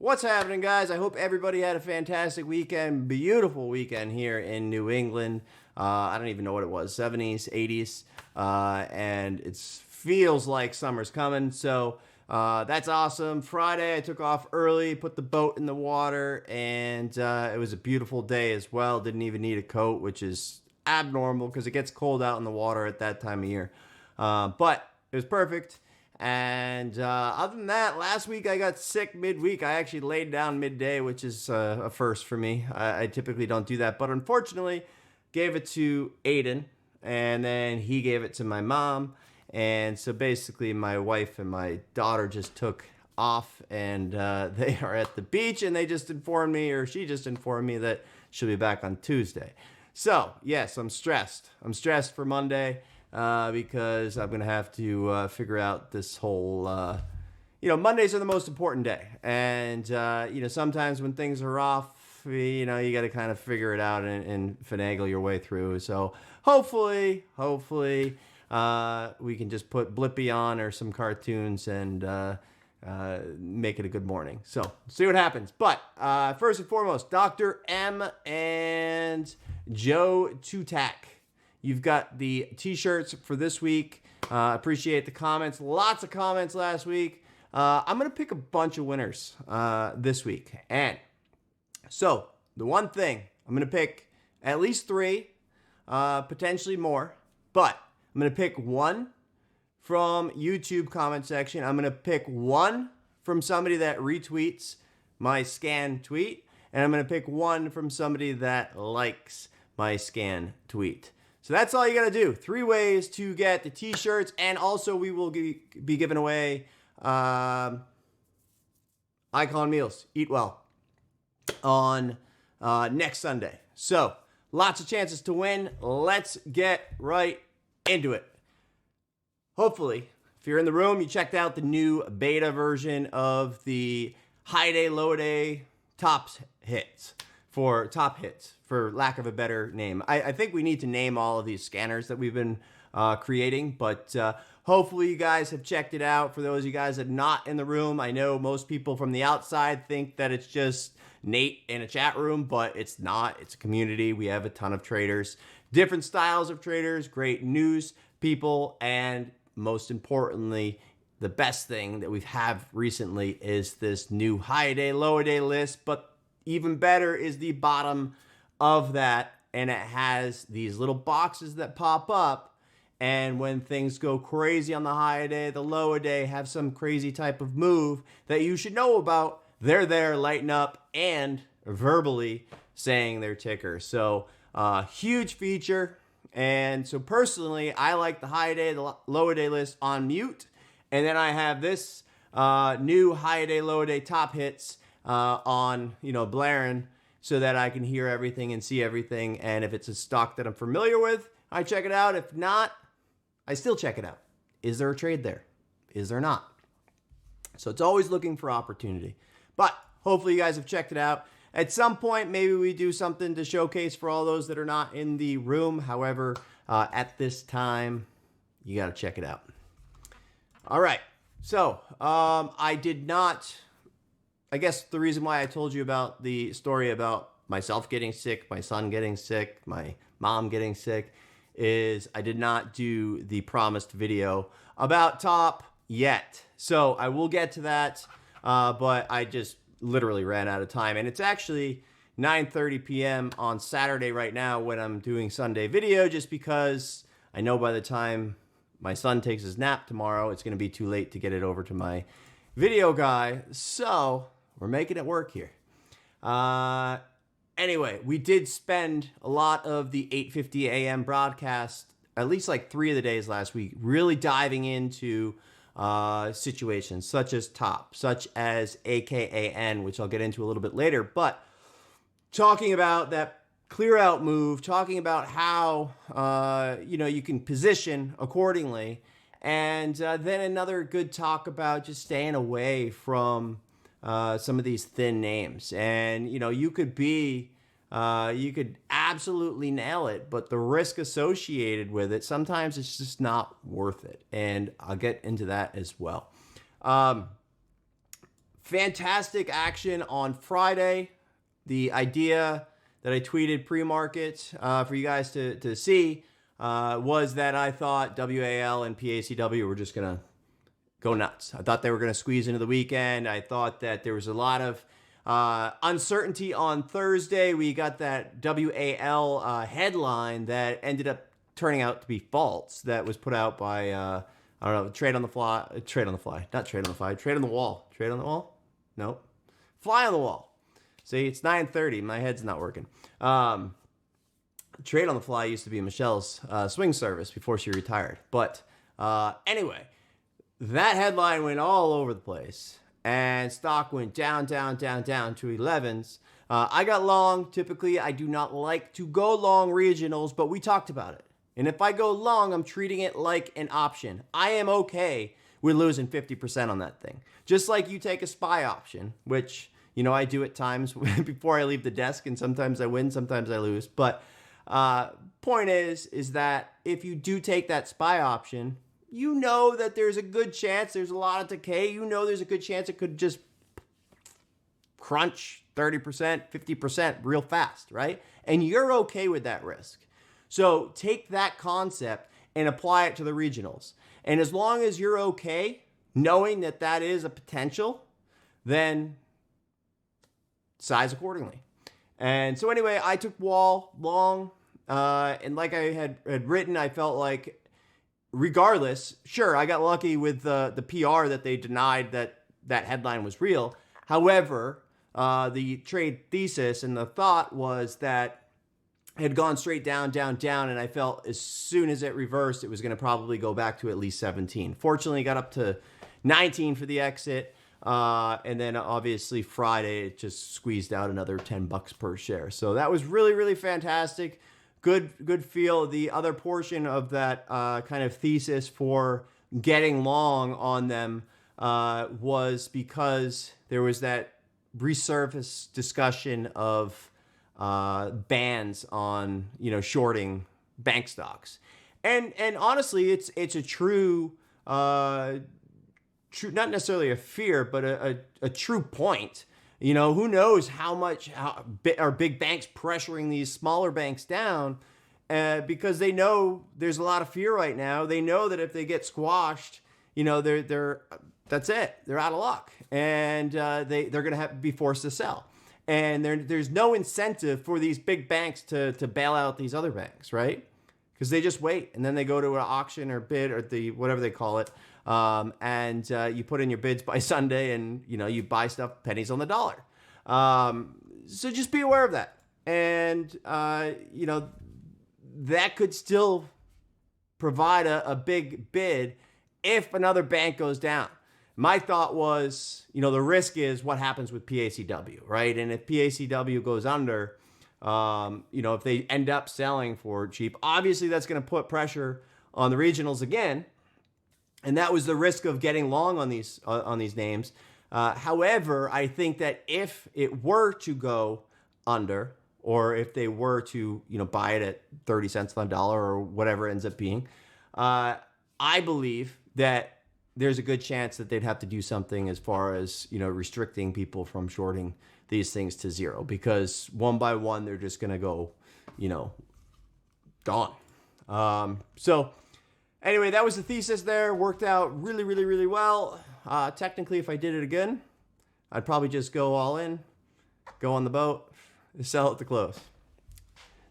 What's happening, guys? I hope everybody had a fantastic weekend, beautiful weekend here in New England. I don't even know what it was, 70s, 80s, and it feels like summer's coming, so that's awesome. Friday, I took off early, put the boat in the water, and it was a beautiful day as well. Didn't even need a coat, which is abnormal because it gets cold out in the water at that time of year. But it was perfect. And other than that, last week I got sick midweek. I actually laid down midday, which is a first for me. I typically don't do that, but unfortunately, gave it to Aiden, and then he gave it to my mom. And so basically, my wife and my daughter just took off, and they are at the beach, and they just informed me, or she just informed me, that she'll be back on Tuesday. So, yes, I'm stressed. I'm stressed for Monday. Because I'm going to have to figure out this whole, Mondays are the most important day. And, sometimes when things are off, you got to kind of figure it out and finagle your way through. So hopefully, we can just put Blippi on or some cartoons and make it a good morning. So see what happens. But first and foremost, Dr. M and Joe Tutak. You've got the t-shirts for this week. Appreciate the comments. Lots of comments last week. I'm going to pick a bunch of winners this week. And so the one thing, I'm going to pick at least 3, potentially more. But I'm going to pick 1 from YouTube comment section. I'm going to pick 1 from somebody that retweets my scan tweet. And I'm going to pick 1 from somebody that likes my scan tweet. So that's all you got to do. 3 ways to get the t-shirts. And also we will be giving away Icon Meals. Eat Well on next Sunday. So lots of chances to win. Let's get right into it. Hopefully, if you're in the room, you checked out the new beta version of the High Day, Low Day top hits, for lack of a better name. I think we need to name all of these scanners that we've been creating, but hopefully you guys have checked it out. For those of you guys that are not in the room, I know most people from the outside think that it's just Nate in a chat room, but it's not. It's a community. We have a ton of traders, different styles of traders, great news people, and most importantly, the best thing that we've had recently is this new high day, low day list, but even better is the bottom of that, and it has these little boxes that pop up, and when things go crazy on the high day, the lower day have some crazy type of move that you should know about, they're there lighting up and verbally saying their ticker. So huge feature. And so personally, I like the high day, the lower day list on mute, and then I have this new high day, lower day top hits on, blaring, so that I can hear everything and see everything. And if it's a stock that I'm familiar with, I check it out. If not, I still check it out. Is there a trade there? Is there not? So it's always looking for opportunity. But hopefully you guys have checked it out. At some point, maybe we do something to showcase for all those that are not in the room. However, at this time, you got to check it out. All right. So I did not... I guess the reason why I told you about the story about myself getting sick, my son getting sick, my mom getting sick, is I did not do the promised video about Top yet. So I will get to that, but I just literally ran out of time. And it's actually 9:30 p.m. on Saturday right now when I'm doing Sunday video, just because I know by the time my son takes his nap tomorrow, it's going to be too late to get it over to my video guy. So we're making it work here. Anyway, we did spend a lot of the 8:50 a.m. broadcast, at least like 3 of the days last week, really diving into situations such as Top, such as AKAN, which I'll get into a little bit later, but talking about that clear out move, talking about how you can position accordingly, and then another good talk about just staying away from some of these thin names. And you could absolutely nail it, but the risk associated with it, sometimes it's just not worth it, and I'll get into that as well. fantastic action on Friday. The idea that I tweeted pre-market for you guys to see was that I thought WAL and PACW were just going to go nuts. I thought they were going to squeeze into the weekend. I thought that there was a lot of uncertainty on Thursday. We got that WAL headline that ended up turning out to be false. That was put out by, I don't know, Trade on the Wall. Nope. Fly on the Wall. See, it's 9:30. My head's not working. Trade on the Fly used to be Michelle's swing service before she retired. But anyway, that headline went all over the place. And stock went down to 11s. I got long. Typically, I do not like to go long regionals, but we talked about it. And if I go long, I'm treating it like an option. I am okay with losing 50% on that thing. Just like you take a SPY option, which, you know, I do at times before I leave the desk, and sometimes I win, sometimes I lose. But point is that if you do take that SPY option, you know that there's a good chance there's a lot of decay. You know there's a good chance it could just crunch 30%, 50% real fast, right? And you're okay with that risk. So take that concept and apply it to the regionals. And as long as you're okay knowing that that is a potential, then size accordingly. And so anyway, I took Wall long, and like I had written, I felt like regardless, sure, I got lucky with the PR that they denied that headline was real. However, the trade thesis and the thought was that it had gone straight down, and I felt as soon as it reversed, it was going to probably go back to at least 17. Fortunately, it got up to 19 for the exit. And then obviously Friday, it just squeezed out another $10 per share. So that was really, really fantastic. Good feel. The other portion of that kind of thesis for getting long on them was because there was that resurfaced discussion of bans on, you know, shorting bank stocks. And honestly, it's a true, not necessarily a fear, but a true point. You know, who knows how are big banks pressuring these smaller banks down because they know there's a lot of fear right now. They know that if they get squashed, you know, that's it. They're out of luck, and they're going to have to be forced to sell. And there's no incentive for these big banks to bail out these other banks, right? Because they just wait, and then they go to an auction or bid or the whatever they call it. And you put in your bids by Sunday, and you know you buy stuff pennies on the dollar. So just be aware of that, and you know that could still provide a big bid if another bank goes down. My thought was, you know, the risk is what happens with PACW, right? And if PACW goes under, you know, if they end up selling for cheap, obviously that's going to put pressure on the regionals again. And that was the risk of getting long on these names. However, I think that if it were to go under, or if they were to, you know, buy it at 30 cents on the dollar or whatever it ends up being, I believe that there's a good chance that they'd have to do something as far as, you know, restricting people from shorting these things to zero, because one by one they're just going to go, you know, gone. So anyway, that was the thesis there. Worked out really, really, really well. Technically, if I did it again, I'd probably just go all in, go on the boat, sell at the close.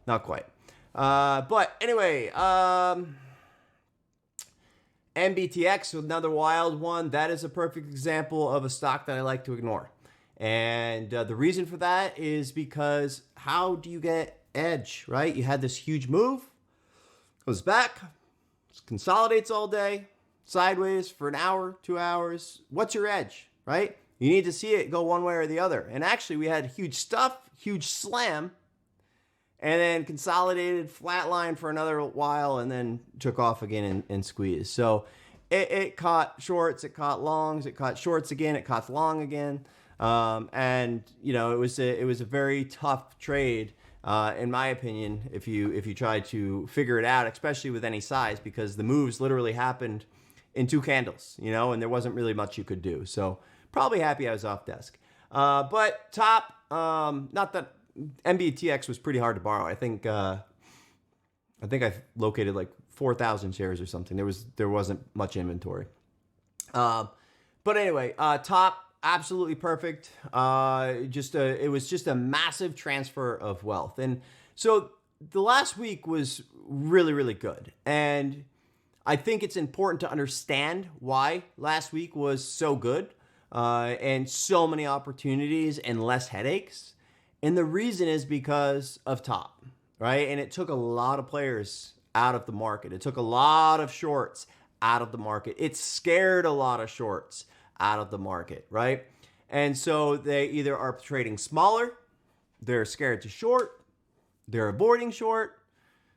Not quite. But anyway, MBTX, another wild one. That is a perfect example of a stock that I like to ignore. And the reason for that is because how do you get edge, right? You had this huge move, goes back, consolidates all day, sideways for an hour, 2 hours. What's your edge, right? You need to see it go one way or the other. And actually, we had huge slam, and then consolidated, flatline for another while, and then took off again and squeezed. So it caught shorts, it caught longs, it caught shorts again, it caught long again. And you know, it was a very tough trade, in my opinion, if you try to figure it out, especially with any size, because the moves literally happened in 2 candles, you know, and there wasn't really much you could do. So, Probably happy I was off desk. But top, not that MBTX was pretty hard to borrow. I think I located like 4,000 shares or something. There wasn't much inventory. But anyway, top absolutely perfect. It was just a massive transfer of wealth, and so the last week was really, really good. And I think it's important to understand why last week was so good, and so many opportunities and less headaches. And the reason is because of top, right? And it took a lot of players out of the market. It took a lot of shorts out of the market. It scared a lot of shorts out of the market, right? And so they either are trading smaller, they're scared to short, they're avoiding short,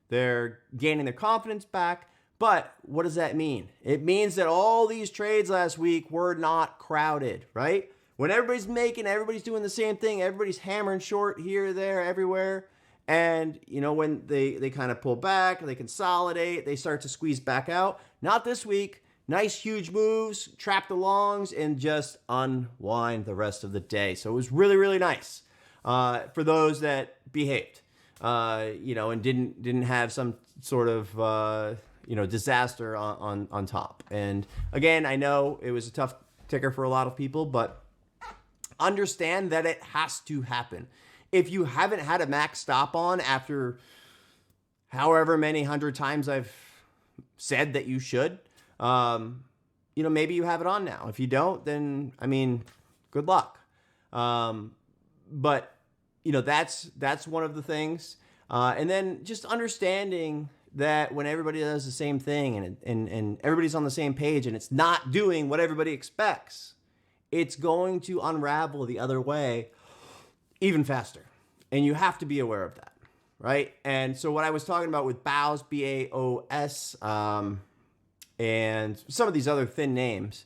they're gaining their confidence back. But what does that mean? It means that all these trades last week were not crowded, right? When everybody's everybody's doing the same thing, everybody's hammering short here, there, everywhere. And, when they kind of pull back, they consolidate, they start to squeeze back out. Not this week. Nice, huge moves, trap the longs, and just unwind the rest of the day. So it was really, really nice for those that behaved, and didn't have some sort of, disaster on top. And again, I know it was a tough ticker for a lot of people, but understand that it has to happen. If you haven't had a max stop on after however many 100 times I've said that you should, maybe you have it on now. If you don't, then, good luck. But that's one of the things. And then just understanding that when everybody does the same thing and everybody's on the same page and it's not doing what everybody expects, it's going to unravel the other way even faster. And you have to be aware of that, right? And so what I was talking about with BAOS, BAOS, and some of these other thin names,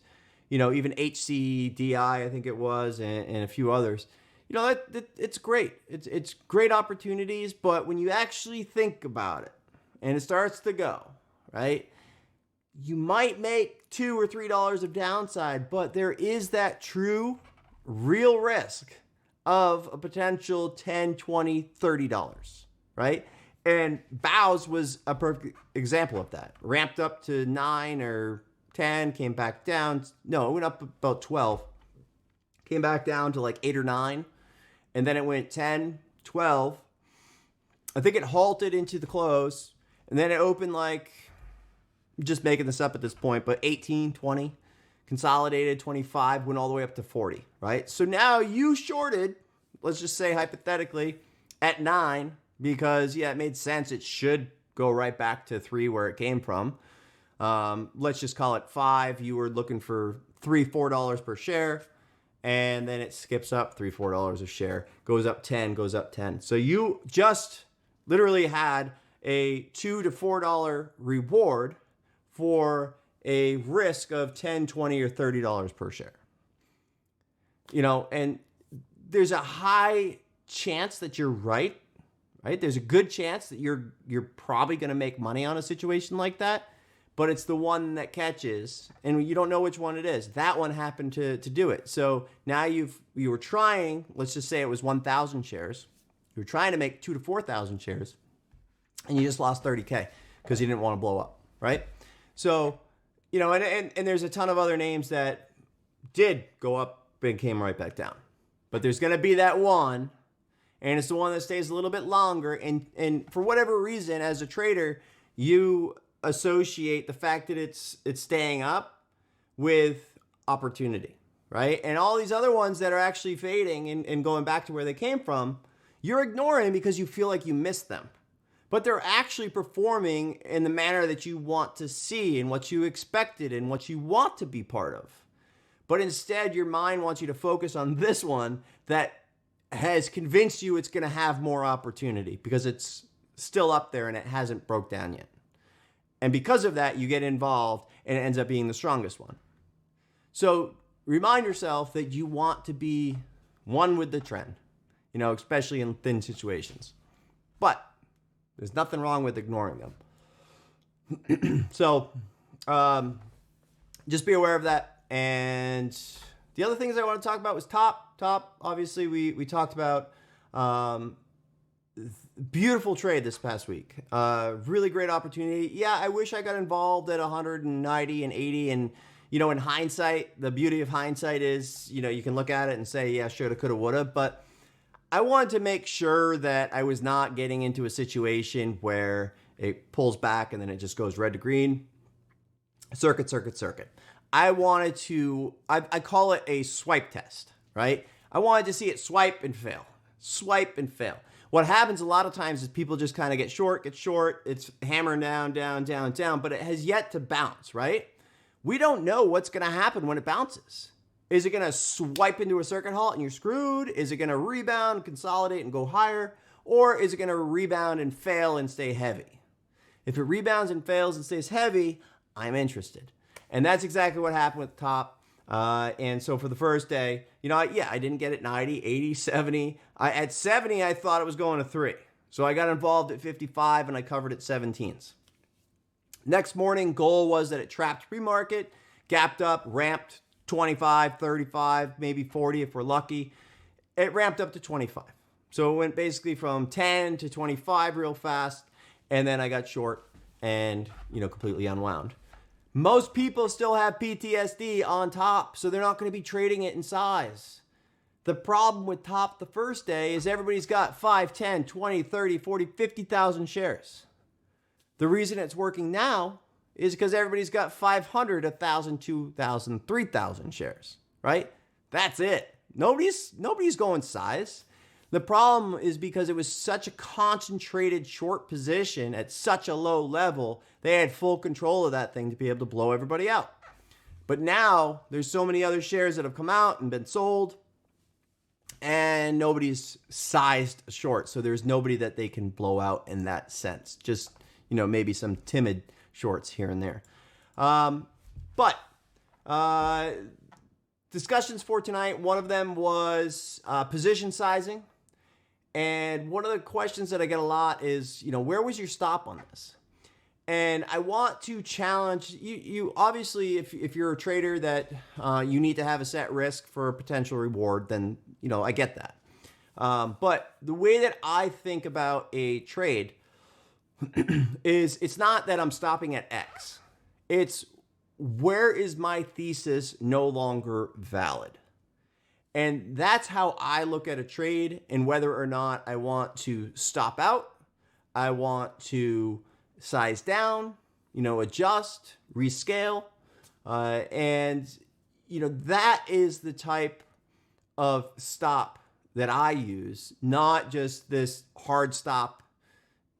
even HCDI, I think it was, and a few others, it's great. It's great opportunities, but when you actually think about it and it starts to go, right, you might make $2 or $3 of downside, but there is that true, real risk of a potential $10, $20, $30, right? And BAOS was a perfect example of that. Ramped up to 9 or 10, came back down. No, it went up about 12. Came back down to like 8 or 9. And then it went 10, 12. I think it halted into the close. And then it opened like, just making this up at this point, but 18, 20. Consolidated 25, went all the way up to 40, right? So now you shorted, let's just say hypothetically, at 9 because, it made sense. It should go right back to 3 where it came from. Let's just call it 5. You were looking for $3, $4 per share, and then it skips up $3, $4 a share, goes up 10, goes up 10. So you just literally had a $2 to $4 reward for a risk of $10, $20, or $30 per share. And there's a high chance that you're right? There's a good chance that you're probably going to make money on a situation like that, but it's the one that catches, and you don't know which one it is. That one happened to do it. So now you were trying, let's just say it was 1,000 shares. You were trying to make 2,000 to 4,000 shares, and you just lost 30K because you didn't want to blow up, right? So, and there's a ton of other names that did go up and came right back down. But there's going to be that one, and it's the one that stays a little bit longer. And for whatever reason, as a trader, you associate the fact that it's staying up with opportunity, right? And all these other ones that are actually fading and going back to where they came from, you're ignoring because you feel like you missed them. But they're actually performing in the manner that you want to see and what you expected and what you want to be part of. But instead, your mind wants you to focus on this one that has convinced you it's going to have more opportunity because it's still up there and it hasn't broke down yet. And because of that, you get involved and it ends up being the strongest one. So remind yourself that you want to be one with the trend, especially in thin situations. But there's nothing wrong with ignoring them. So just be aware of that and The other things I want to talk about was top. Obviously, we talked about beautiful trade this past week. Really great opportunity. Yeah, I wish I got involved at 190 and 80. And, in hindsight, the beauty of hindsight is, you can look at it and say, yeah, shoulda, coulda, woulda. But I wanted to make sure that I was not getting into a situation where it pulls back and then it just goes red to green. Circuit. I wanted to, I call it a swipe test, right? I wanted to see it swipe and fail. What happens a lot of times is people just kind of get short, it's hammering down, but it has yet to bounce, right? We don't know what's going to happen when it bounces. Is it going to swipe into a circuit halt and you're screwed? Is it going to rebound, consolidate, and go higher? Or is it going to rebound and fail and stay heavy? If it rebounds and fails and stays heavy, I'm interested. And that's exactly what happened with top. And so for the first day, I didn't get it 90, 80, 70. At 70, I thought it was going to 3. So I got involved at 55 and I covered at 17s. Next morning, goal was that it trapped pre-market, gapped up, ramped 25, 35, maybe 40 if we're lucky. It ramped up to 25. So it went basically from 10 to 25 real fast. And then I got short and, completely unwound. Most people still have PTSD on top, so they're not going to be trading it in size. The problem with top the first day is everybody's got 5, 10, 20, 30, 40, 50,000 shares. The reason it's working now is because everybody's got 500, 1,000, 2,000, 3,000 shares, right? That's it. Nobody's going size. The problem is because it was such a concentrated short position at such a low level, they had full control of that thing to be able to blow everybody out. But now there's so many other shares that have come out and been sold, and nobody's sized short. So there's nobody that they can blow out in that sense. Just, maybe some timid shorts here and there. But discussions for tonight, one of them was position sizing. And one of the questions that I get a lot is, where was your stop on this? And I want to challenge you. Obviously, if you're a trader that you need to have a set risk for a potential reward, then, I get that. But the way that I think about a trade is it's not that I'm stopping at X. It's where is my thesis no longer valid? And that's how I look at a trade and whether or not I want to stop out, I want to size down, adjust, rescale. And that is the type of stop that I use, not just this hard stop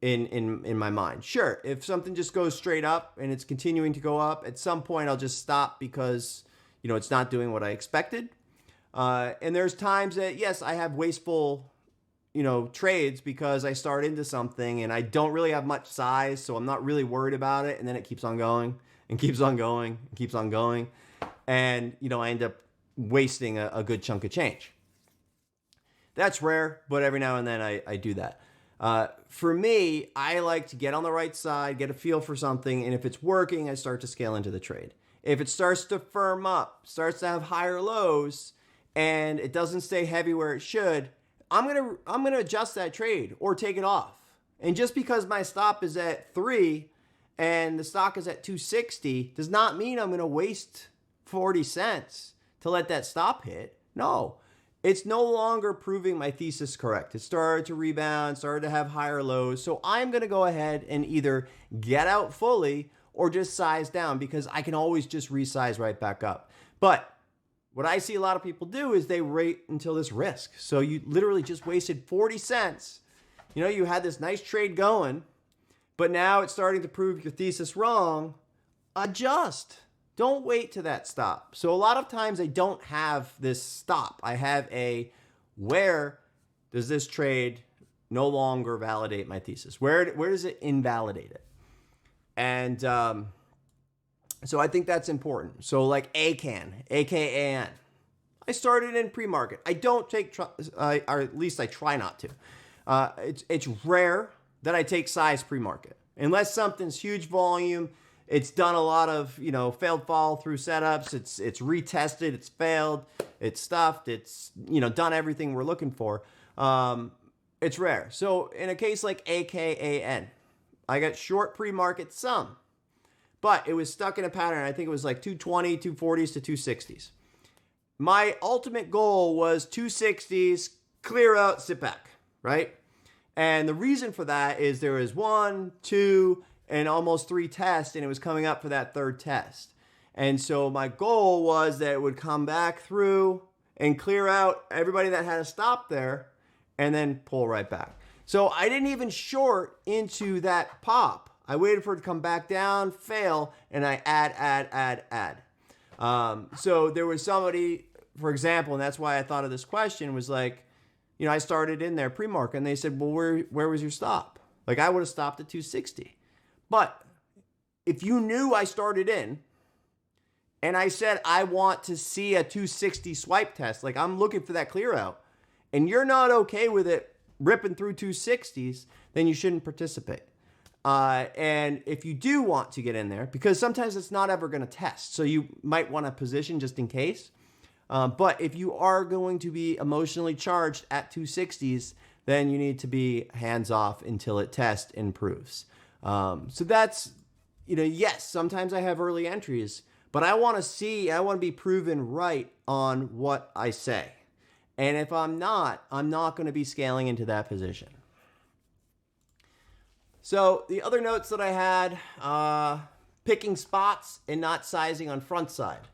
in my mind. Sure, if something just goes straight up and it's continuing to go up, at some point I'll just stop because, it's not doing what I expected. And there's times that, yes, I have wasteful, trades because I start into something and I don't really have much size, so I'm not really worried about it. And then it keeps on going and keeps on going and keeps on going. And, I end up wasting a good chunk of change. That's rare, but every now and then I do that. For me, I like to get on the right side, get a feel for something, and if it's working, I start to scale into the trade. If it starts to firm up, starts to have higher lows, and it doesn't stay heavy where it should, I'm gonna adjust that trade or take it off. And just because my stop is at 3 and the stock is at 260 does not mean I'm gonna waste 40 cents to let that stop hit. No. It's no longer proving my thesis correct. It started to rebound, started to have higher lows. So I'm going to go ahead and either get out fully or just size down because I can always just resize right back up. But what I see a lot of people do is they wait until this risk. So you literally just wasted 40 cents. You had this nice trade going, but now it's starting to prove your thesis wrong. Adjust. Don't wait to that stop. So a lot of times I don't have this stop. I have a where does this trade no longer validate my thesis? Where does it invalidate it? And so I think that's important. So like ACAN, AKAN. I started in pre-market. I don't take, or at least I try not to. It's rare that I take size pre-market. Unless something's huge volume, it's done a lot of, failed follow through setups. It's retested, it's failed. it's stuffed, it's, done everything we're looking for. It's rare. So in a case like AKAN, I got short pre-market some, but it was stuck in a pattern. I think it was like 220, 240s to 260s. My ultimate goal was 260s, clear out, sit back, right? And the reason for that is there was 1, 2, and almost 3 tests, and it was coming up for that third test. And so my goal was that it would come back through and clear out everybody that had a stop there and then pull right back. So I didn't even short into that pop. I waited for it to come back down, fail, and I add. So there was somebody, for example, and that's why I thought of this question, was like, I started in there pre-market, and they said, well, where was your stop? Like, I would have stopped at 260. But if you knew I started in, and I said, I want to see a 260 swipe test, like I'm looking for that clear out, and you're not okay with it ripping through 260s, then you shouldn't participate. And if you do want to get in there, because sometimes it's not ever going to test, so you might want to position just in case. But if you are going to be emotionally charged at 260s, then you need to be hands off until it tests and proves. So that's, yes, sometimes I have early entries, but I want to be proven right on what I say. And if I'm not going to be scaling into that position. So the other notes that I had, picking spots and not sizing on front side,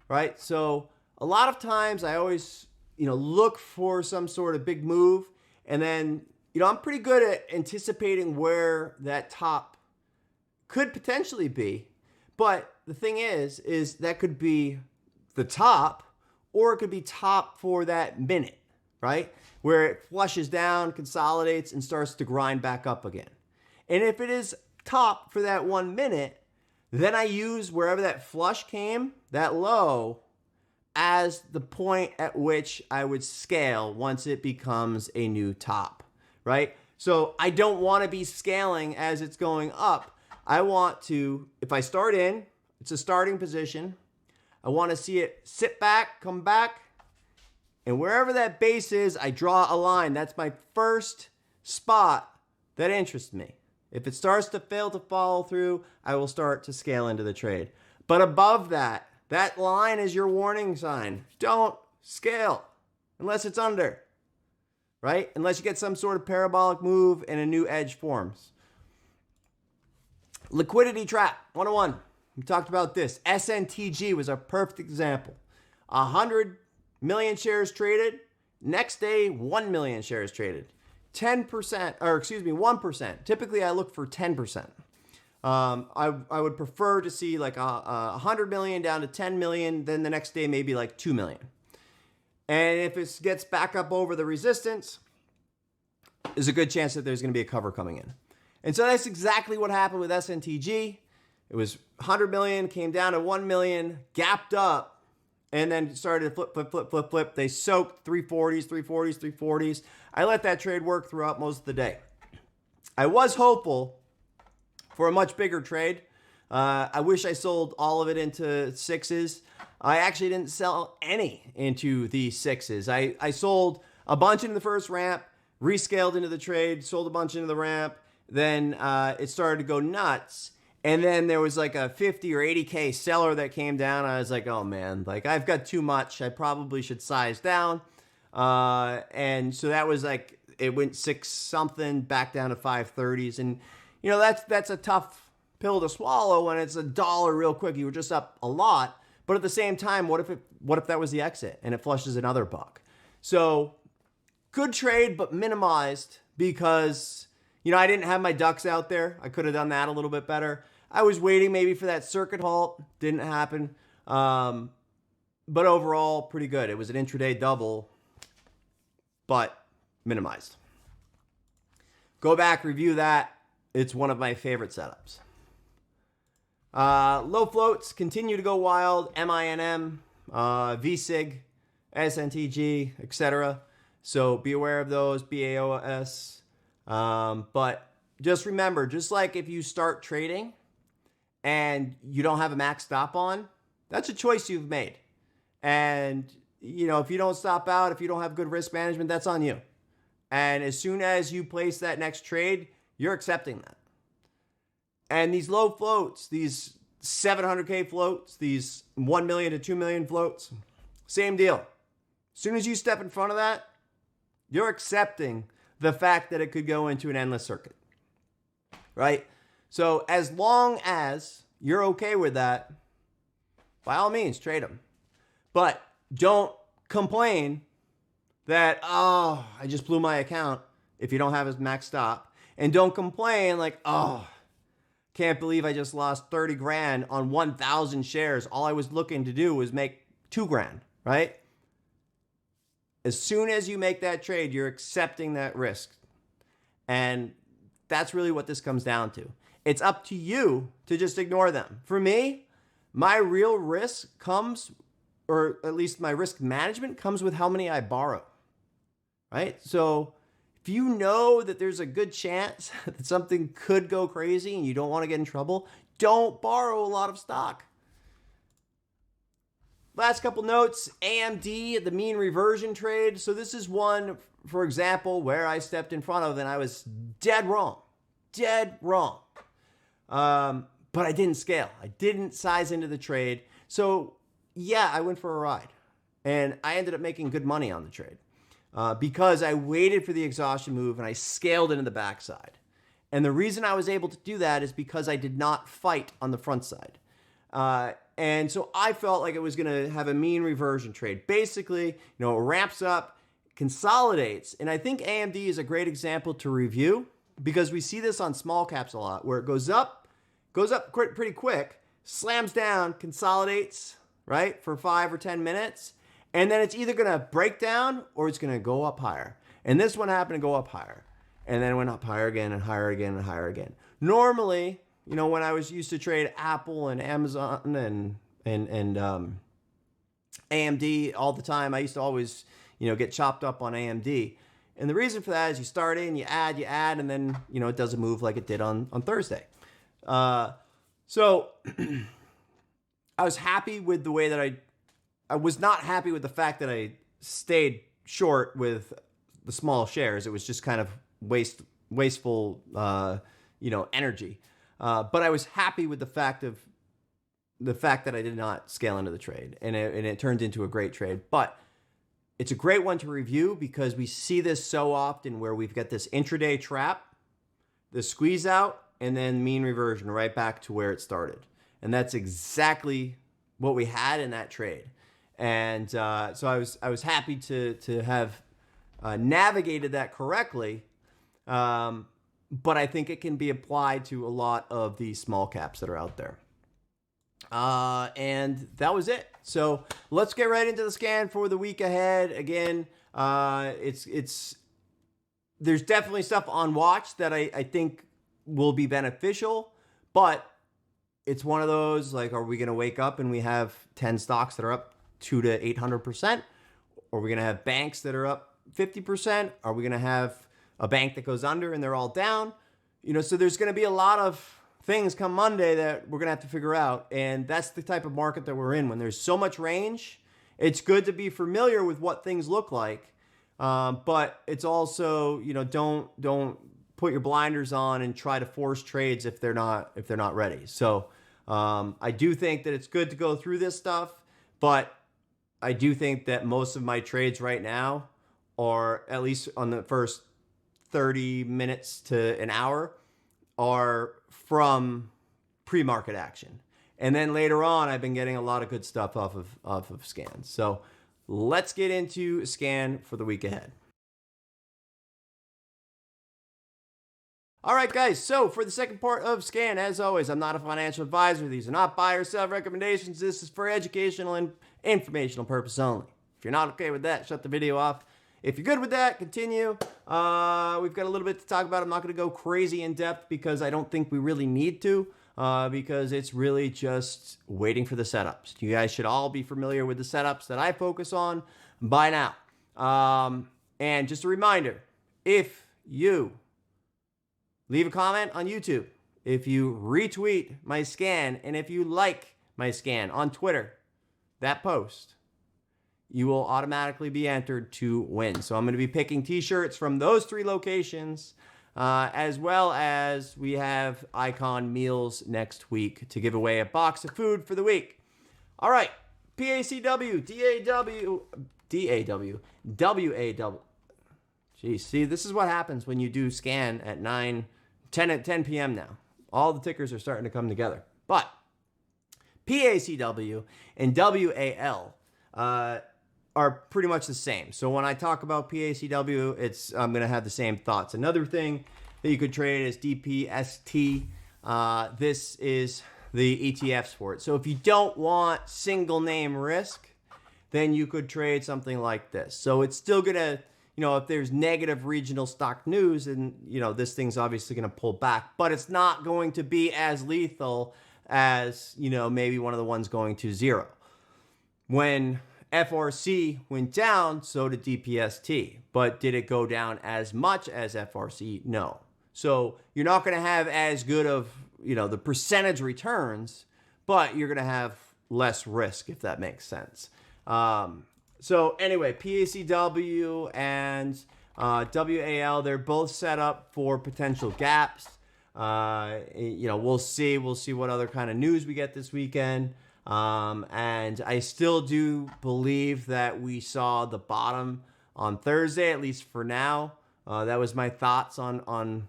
right? So a lot of times I always, look for some sort of big move, and then, I'm pretty good at anticipating where that top could potentially be. But the thing is that could be the top, or it could be top for that minute, right? Where it flushes down, consolidates, and starts to grind back up again. And if it is top for that 1 minute, then I use wherever that flush came, that low, as the point at which I would scale once it becomes a new top, right? So I don't want to be scaling as it's going up. I want to, if I start in, it's a starting position. I want to see it sit back, come back, and wherever that base is, I draw a line. That's my first spot that interests me. If it starts to fail to follow through, I will start to scale into the trade. But above that, that line is your warning sign. Don't scale unless it's under, right? Unless you get some sort of parabolic move and a new edge forms. Liquidity trap 101. We talked about this. SNTG was a perfect example. 100 million shares traded. Next day, 1 million shares traded. 1%. Typically, I look for 10%. I would prefer to see like 100 million down to 10 million, then the next day maybe like 2 million. And if it gets back up over the resistance, there's a good chance that there's going to be a cover coming in. And so that's exactly what happened with SNTG. It was 100 million, came down to 1 million, gapped up, and then started to flip. They soaked 340s. I let that trade work throughout most of the day. I was hopeful for a much bigger trade. I wish I sold all of it into sixes. I actually didn't sell any into the sixes. I sold a bunch into the first ramp, rescaled into the trade, sold a bunch into the ramp. Then it started to go nuts. And then there was like a 50 or 80K seller that came down. I was like, oh man, like I've got too much. I probably should size down. And so that was like, it went 6 something back down to 530s. And that's a tough pill to swallow when it's $1 real quick. You were just up a lot. But at the same time, what if that was the exit and it flushes another buck? So good trade, but minimized because, I didn't have my ducks out there. I could have done that a little bit better. I was waiting maybe for that circuit halt. Didn't happen. But overall, pretty good. It was an intraday double, but minimized. Go back, review that. It's one of my favorite setups. Low floats continue to go wild. MINM, VSIG, SNTG, etc. So be aware of those. BAOS. But just remember, just like if you start trading and you don't have a max stop on, that's a choice you've made. And if you don't stop out, if you don't have good risk management, that's on you. And as soon as you place that next trade, you're accepting that. And these low floats, these 700K floats, these 1 million to 2 million floats, same deal. As soon as you step in front of that, you're accepting the fact that it could go into an endless circuit, right? So as long as you're okay with that, by all means, trade them. But don't complain that, oh, I just blew my account if you don't have a max stop. And don't complain like, oh, can't believe I just lost 30 grand on 1,000 shares. All I was looking to do was make 2 grand, right? As soon as you make that trade, you're accepting that risk. And that's really what this comes down to. It's up to you to just ignore them. For me, my real risk comes, or at least my risk management comes with how many I borrow, right? So if you know that there's a good chance that something could go crazy and you don't want to get in trouble, don't borrow a lot of stock. Last couple notes, AMD, the mean reversion trade. So this is one, for example, where I stepped in front of and I was dead wrong. But I didn't scale. I didn't size into the trade. So yeah, I went for a ride. And I ended up making good money on the trade because I waited for the exhaustion move and I scaled into the backside. And the reason I was able to do that is because I did not fight on the front side. And so I felt like it was going to have a mean reversion trade. Basically, it ramps up, consolidates. And I think AMD is a great example to review because we see this on small caps a lot where it goes up pretty quick, slams down, consolidates, right, for 5 or 10 minutes. And then it's either going to break down or it's going to go up higher. And this one happened to go up higher. And then went up higher again and higher again and higher again. Normally, when I was used to trade Apple and Amazon and AMD all the time, I used to always, get chopped up on AMD. And the reason for that is you start in, you add, and then, it doesn't move like it did on Thursday. So I was happy with the way that I was not happy with the fact that I stayed short with the small shares. It was just kind of wasteful, energy. But I was happy with the fact that I did not scale into the trade, and it turned into a great trade. But it's a great one to review because we see this so often where we've got this intraday trap, the squeeze out, and then mean reversion right back to where it started. And that's exactly what we had in that trade. And so I was happy to have navigated that correctly. But I think it can be applied to a lot of the small caps that are out there. And that was it. So let's get right into the scan for the week ahead. Again, there's definitely stuff on watch that I think will be beneficial, but it's one of those, like, are we going to wake up and we have 10 stocks that are up 200 to 800%? Or are we going to have banks that are up 50%? Are we going to have a bank that goes under and they're all down? So there's going to be a lot of things come Monday that we're going to have to figure out. And that's the type of market that we're in. When there's so much range, it's good to be familiar with what things look like. But it's also, don't put your blinders on and try to force trades if they're not ready. So I do think that it's good to go through this stuff, but I do think that most of my trades right now are, at least on the first 30 minutes to an hour, are from pre-market action. And then later on, I've been getting a lot of good stuff off of scans. So let's get into scan for the week ahead. All right, guys. So for the second part of scan, as always, I'm not a financial advisor. These are not buy or sell recommendations. This is for educational and informational purpose only. If you're not okay with that, shut the video off. If you're good with that, continue. We've got a little bit to talk about. I'm not going to go crazy in depth because I don't think we really need to, because it's really just waiting for the setups. You guys should all be familiar with the setups that I focus on by now. And just a reminder, if you leave a comment on YouTube, if you retweet my scan, and if you like my scan on Twitter, that post, you will automatically be entered to win. So I'm going to be picking t-shirts from those 3 locations, as well as we have Icon Meals next week to give away a box of food for the week. All right, PACW, DAW, WAW. Geez, see, this is what happens when you do scan at 10 p.m. now. All the tickers are starting to come together. But PACW and WAL are pretty much the same. So when I talk about PACW, I'm going to have the same thoughts. Another thing that you could trade is DPST. This is the ETFs for it. So if you don't want single name risk, then you could trade something like this. So it's still going to, if there's negative regional stock news, and, this thing's obviously going to pull back, but it's not going to be as lethal as, maybe one of the ones going to zero. When FRC went down, so did DPST. But did it go down as much as FRC? No. So you're not going to have as good of, the percentage returns, but you're going to have less risk, if that makes sense. So anyway, PACW and WAL, they're both set up for potential gaps. We'll see what other kind of news we get this weekend. And I still do believe that we saw the bottom on Thursday, at least for now. That was my thoughts on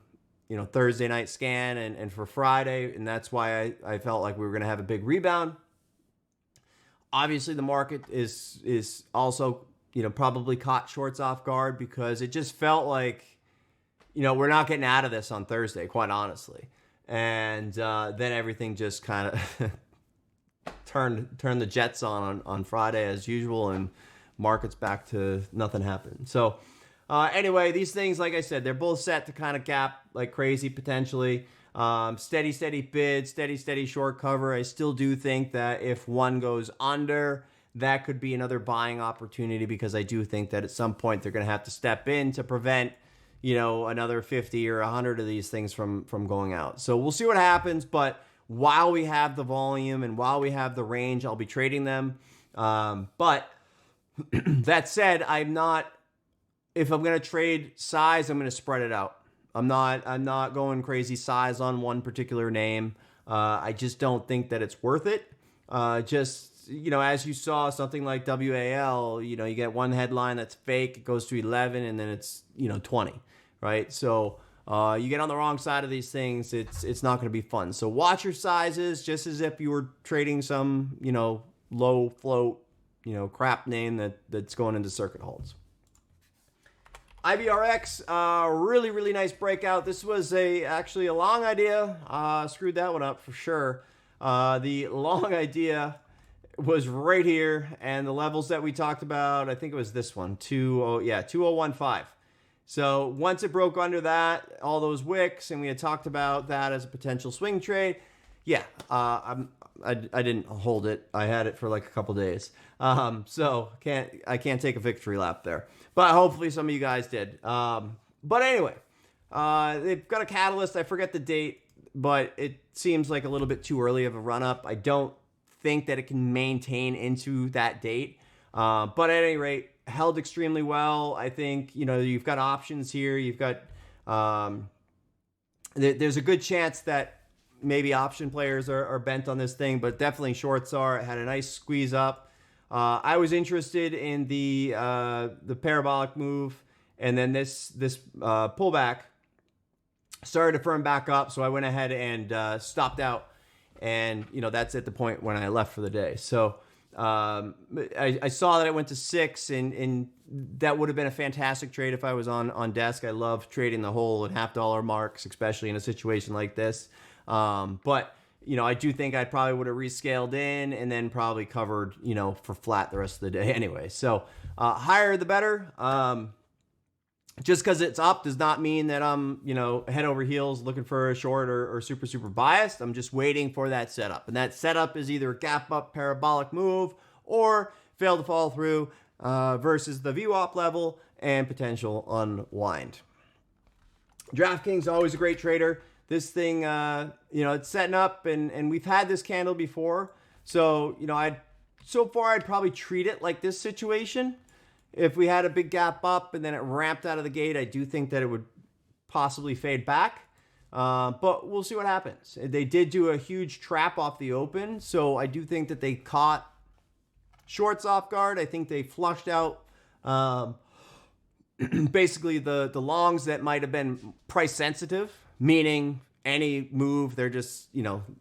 Thursday night scan and for Friday. And that's why I felt like we were going to have a big rebound. Obviously, the market is also, probably caught shorts off guard because it just felt like, we're not getting out of this on Thursday, quite honestly. And then everything just kind of turned the jets on Friday as usual, and markets back to nothing happened. So anyway, these things, like I said, they're both set to kind of gap like crazy potentially. Steady bid, steady short cover. I still do think that if one goes under, that could be another buying opportunity, because I do think that at some point they're going to have to step in to prevent, another 50 or 100 of these things from going out. So we'll see what happens. But while we have the volume and while we have the range, I'll be trading them. But that said, if I'm going to trade size, I'm going to spread it out. I'm not going crazy size on one particular name. I just don't think that it's worth it. As you saw, something like WAL, you get one headline that's fake, it goes to 11, and then it's, 20, right? So you get on the wrong side of these things, it's not going to be fun. So watch your sizes, just as if you were trading some, low float, crap name that's going into circuit holds. IVRX, really nice breakout. This was actually a long idea. Screwed that one up for sure. The long idea was right here, and the levels that we talked about, I think it was this one, 2015. So once it broke under that, all those wicks, and we had talked about that as a potential swing trade. Yeah, I didn't hold it. I had it for like a couple days. So I can't take a victory lap there. But hopefully some of you guys did. But anyway, they've got a catalyst. I forget the date, but it seems like a little bit too early of a run-up. I don't think that it can maintain into that date. But at any rate, held extremely well. I think, you've got options here. You've got, there's a good chance that maybe option players are bent on this thing, but definitely shorts are. It had a nice squeeze up. I was interested in the parabolic move, and then this pullback started to firm back up, so I went ahead and stopped out, and that's at the point when I left for the day. So I saw that it went to 6, and that would have been a fantastic trade if I was on desk. I love trading the whole and $half marks, especially in a situation like this. But I do think I probably would have rescaled in and then probably covered, for flat the rest of the day anyway. So higher the better. Just because it's up does not mean that I'm, head over heels looking for a short or super biased. I'm just waiting for that setup. And that setup is either a gap up parabolic move or fail to fall through versus the VWAP level and potential unwind. DraftKings, always a great trader. This thing, it's setting up, and we've had this candle before. So, I'd so far I'd probably treat it like this situation. If we had a big gap up and then it ramped out of the gate, I do think that it would possibly fade back. But we'll see what happens. They did do a huge trap off the open, so I do think that they caught shorts off guard. I think they flushed out basically the longs that might have been price sensitive, meaning any move, they're just,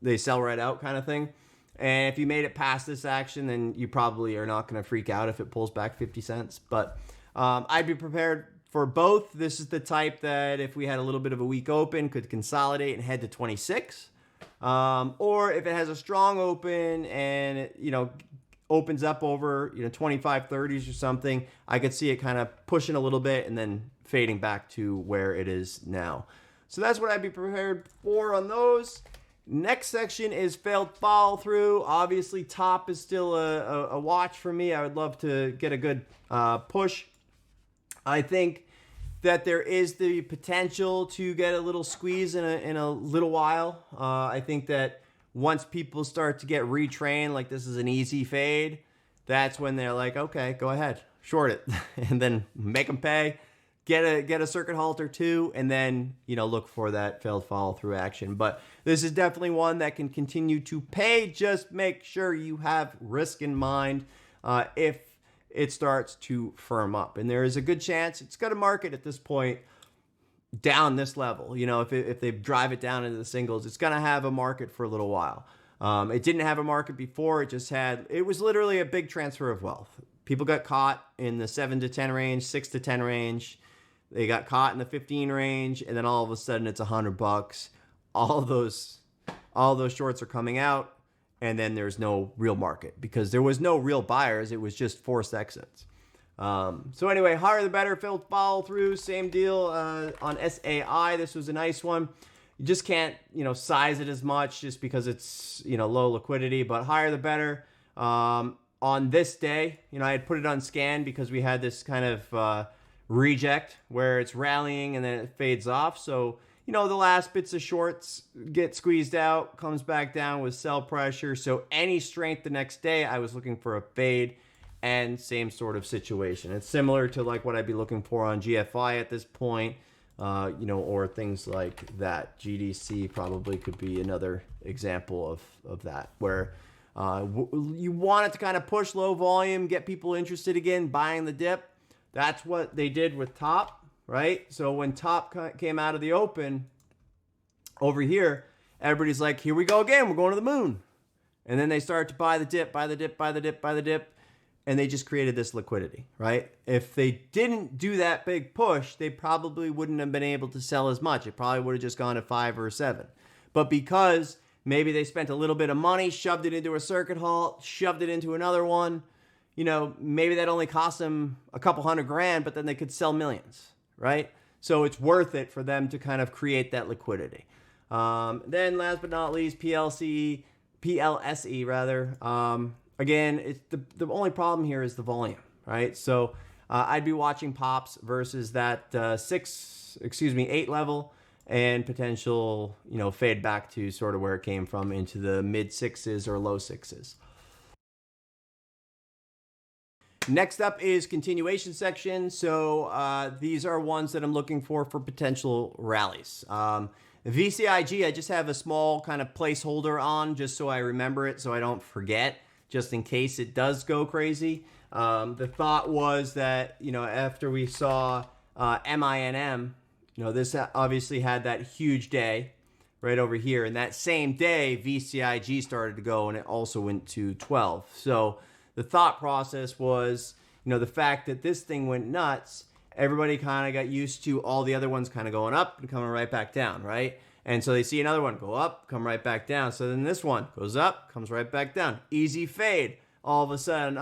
they sell right out kind of thing. And if you made it past this action, then you probably are not going to freak out if it pulls back 50 cents. But I'd be prepared for both. This is the type that if we had a little bit of a weak open, could consolidate and head to 26. Or if it has a strong open and it, opens up over 25 30s or something, I could see it kind of pushing a little bit and then fading back to where it is now. So that's what I'd be prepared for on those. Next section is failed follow through. Obviously, top is still a watch for me. I would love to get a good push. I think that there is the potential to get a little squeeze in a little while. I think that once people start to get retrained, like this is an easy fade, that's when they're like, okay, go ahead, short it, and then make them pay. Get a circuit halt or two, and then look for that failed follow through action. But this is definitely one that can continue to pay. Just make sure you have risk in mind if it starts to firm up, and there is a good chance it's going to market at this point down this level. If they drive it down into the singles, it's going to have a market for a little while. It didn't have a market before. It was literally a big transfer of wealth. People got caught in the 7 to 10 range, 6 to 10 range. They got caught in the 15 range, and then all of a sudden it's $100. All those shorts are coming out, and then there's no real market because there was no real buyers. It was just forced exits. So anyway, higher the better. Failed follow through, same deal on SAI. This was a nice one. You just can't size it as much just because it's low liquidity, but higher the better. On this day, I had put it on scan because we had this kind of reject where it's rallying and then it fades off. So, the last bits of shorts get squeezed out, comes back down with sell pressure. So any strength the next day, I was looking for a fade, and same sort of situation. It's similar to like what I'd be looking for on GFI at this point, or things like that. GDC probably could be another example of that, where you want it to kind of push low volume, get people interested again, buying the dip. That's what they did with top, right? So when top came out of the open over here, everybody's like, here we go again. We're going to the moon. And then they start to buy the dip, buy the dip, buy the dip, buy the dip. And they just created this liquidity, right? If they didn't do that big push, they probably wouldn't have been able to sell as much. It probably would have just gone to 5 or 7. But because maybe they spent a little bit of money, shoved it into a circuit halt, shoved it into another one, maybe that only cost them a couple $100,000, but then they could sell millions, right? So it's worth it for them to kind of create that liquidity. Then last but not least, PLSE rather. Again, it's the only problem here is the volume, right? So I'd be watching pops versus that 8 level and potential, fade back to sort of where it came from into the mid 6s or low 6s. Next up is continuation section. So these are ones that I'm looking for potential rallies. VCIG, I just have a small kind of placeholder on just so I remember it so I don't forget, just in case it does go crazy. The thought was that, after we saw MINM, this obviously had that huge day right over here. And that same day, VCIG started to go and it also went to 12. So the thought process was, the fact that this thing went nuts, everybody kind of got used to all the other ones kind of going up and coming right back down, right? And so they see another one go up, come right back down. So then this one goes up, comes right back down. Easy fade. All of a sudden,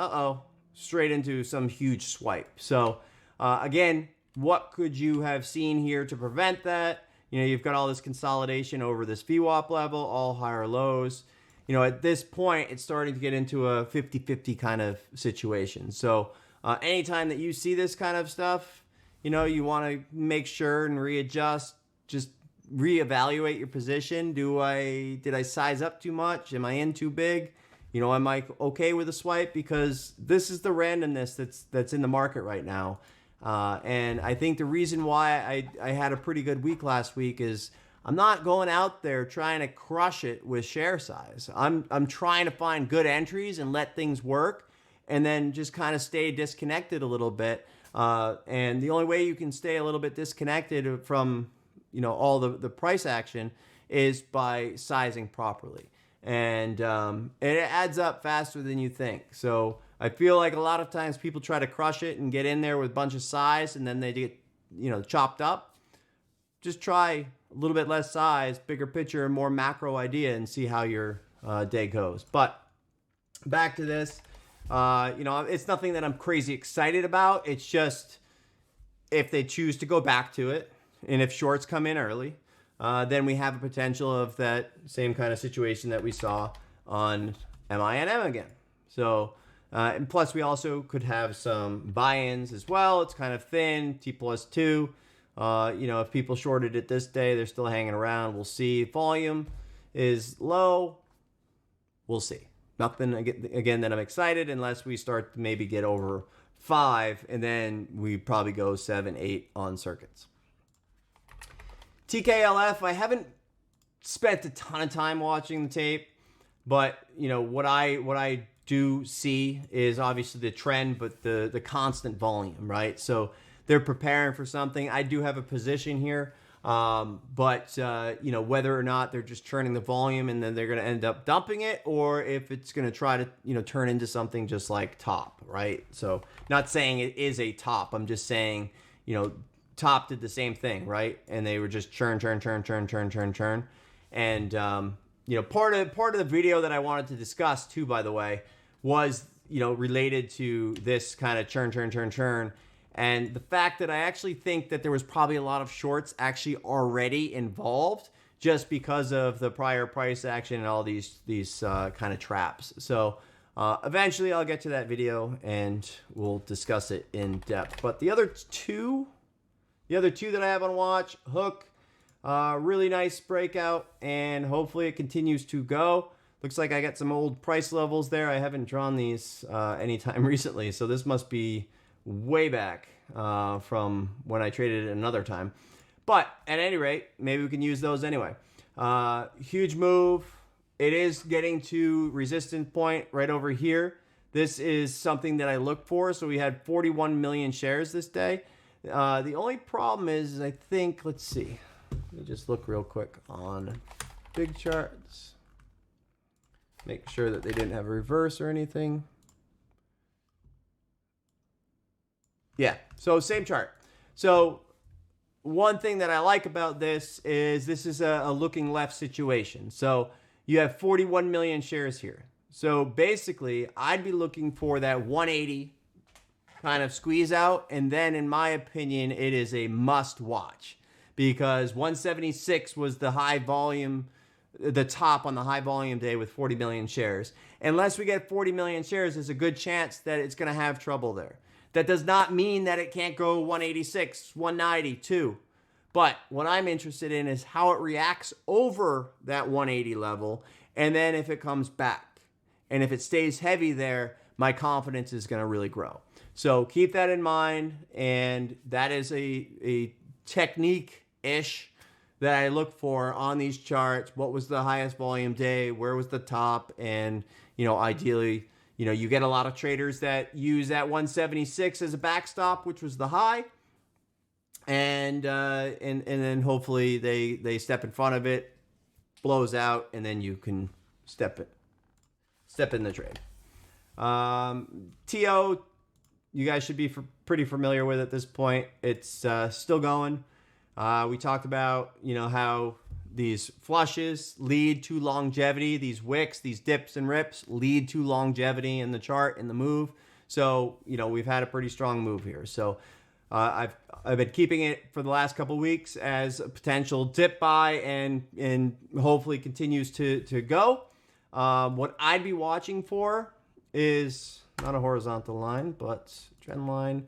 straight into some huge swipe. So again, what could you have seen here to prevent that? You've got all this consolidation over this VWAP level, all higher lows. At this point, it's starting to get into a 50-50 kind of situation. So anytime that you see this kind of stuff, you want to make sure and readjust, just reevaluate your position. Did I size up too much? Am I in too big? You know, am I okay with a swipe? Because this is the randomness that's in the market right now. And I think the reason why I had a pretty good week last week is I'm not going out there trying to crush it with share size. I'm trying to find good entries and let things work, and then just kind of stay disconnected a little bit. And the only way you can stay a little bit disconnected from, you know, all the price action is by sizing properly. And it adds up faster than you think. So I feel like a lot of times people try to crush it and get in there with a bunch of size, and then they get, you know, chopped up. Just try a little bit less size, bigger picture, more macro idea, and see how your day goes. But back to this, you know, it's nothing that I'm crazy excited about. It's just if they choose to go back to it, and if shorts come in early, then we have a potential of that same kind of situation that we saw on MINM again. So, and plus we also could have some buy-ins as well. It's kind of thin, T+2. You know, if people shorted it this day, they're still hanging around. We'll see. Volume is low. We'll see. Nothing, again, that I'm excited unless we start to maybe get over 5, and then we probably go 7, 8 on circuits. TKLF, I haven't spent a ton of time watching the tape, but you know what I do see is obviously the trend, but the constant volume, right? So they're preparing for something. I do have a position here, but you know, whether or not they're just churning the volume and then they're going to end up dumping it, or if it's going to try to, you know, turn into something just like Top, right? So not saying it is a Top. I'm just saying, you know, Top did the same thing, right? And they were just churn. And you know, part of the video that I wanted to discuss too, by the way, was, you know, related to this kind of churn, and the fact that I actually think that there was probably a lot of shorts actually already involved, just because of the prior price action and all these kind of traps. So eventually I'll get to that video and we'll discuss it in depth. But the other two that I have on watch, Hook, really nice breakout, and hopefully it continues to go. Looks like I got some old price levels there. I haven't drawn these anytime recently, so this must be way back from when I traded it another time. But at any rate, maybe we can use those anyway. Huge move. It is getting to resistance point right over here. This is something that I look for. So we had 41 million shares this day. The only problem is, I think, let's see. Let me just look real quick on big charts. Make sure that they didn't have a reverse or anything. Yeah, so same chart. So one thing that I like about this is a looking left situation. So you have 41 million shares here. So basically, I'd be looking for that 180 kind of squeeze out, and then in my opinion it is a must watch, because 176 was the high volume, the top on the high volume day with 40 million shares. Unless we get 40 million shares, there's a good chance that it's going to have trouble there. That does not mean that it can't go 186, 192. But what I'm interested in is how it reacts over that 180 level, and then if it comes back. And if it stays heavy there, my confidence is going to really grow. So keep that in mind, and that is a technique-ish that I look for on these charts. What was the highest volume day? Where was the top? And, you know, ideally, you know, you get a lot of traders that use that 176 as a backstop, which was the high. And then hopefully they step in front of it, blows out, and then you can step in the trade. TO, you guys should be pretty familiar with at this point. It's still going. We talked about, you know, how these flushes lead to longevity. These wicks, these dips and rips lead to longevity in the chart, in the move. So, you know, we've had a pretty strong move here. So I've been keeping it for the last couple weeks as a potential dip buy, and hopefully continues to go. What I'd be watching for is not a horizontal line, but trend line.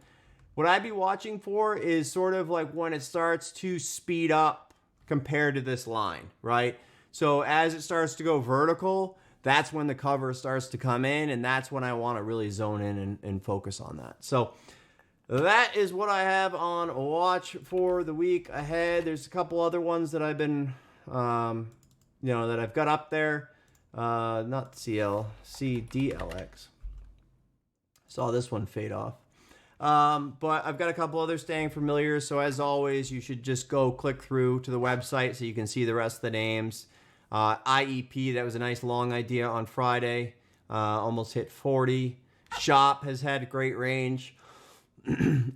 What I'd be watching for is sort of like when it starts to speed up compared to this line, right? So as it starts to go vertical, that's when the cover starts to come in, and that's when I want to really zone in and focus on that. So that is what I have on watch for the week ahead. There's a couple other ones that I've been, that I've got up there. Not CDLX. Saw this one fade off. But I've got a couple others staying familiar. So as always, you should just go click through to the website so you can see the rest of the names. IEP, that was a nice long idea on Friday. Almost hit 40. Shop has had great range.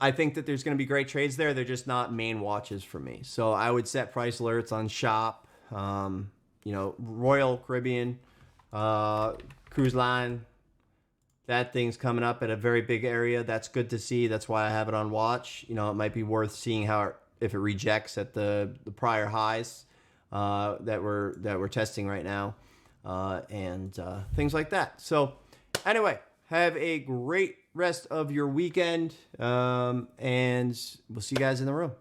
I think that there's going to be great trades there. They're just not main watches for me. So I would set price alerts on Shop, Royal Caribbean, Cruise Line. That thing's coming up at a very big area. That's good to see. That's why I have it on watch. It might be worth seeing if it rejects at the prior highs that we're testing right now, and things like that. So anyway, have a great rest of your weekend, and we'll see you guys in the room.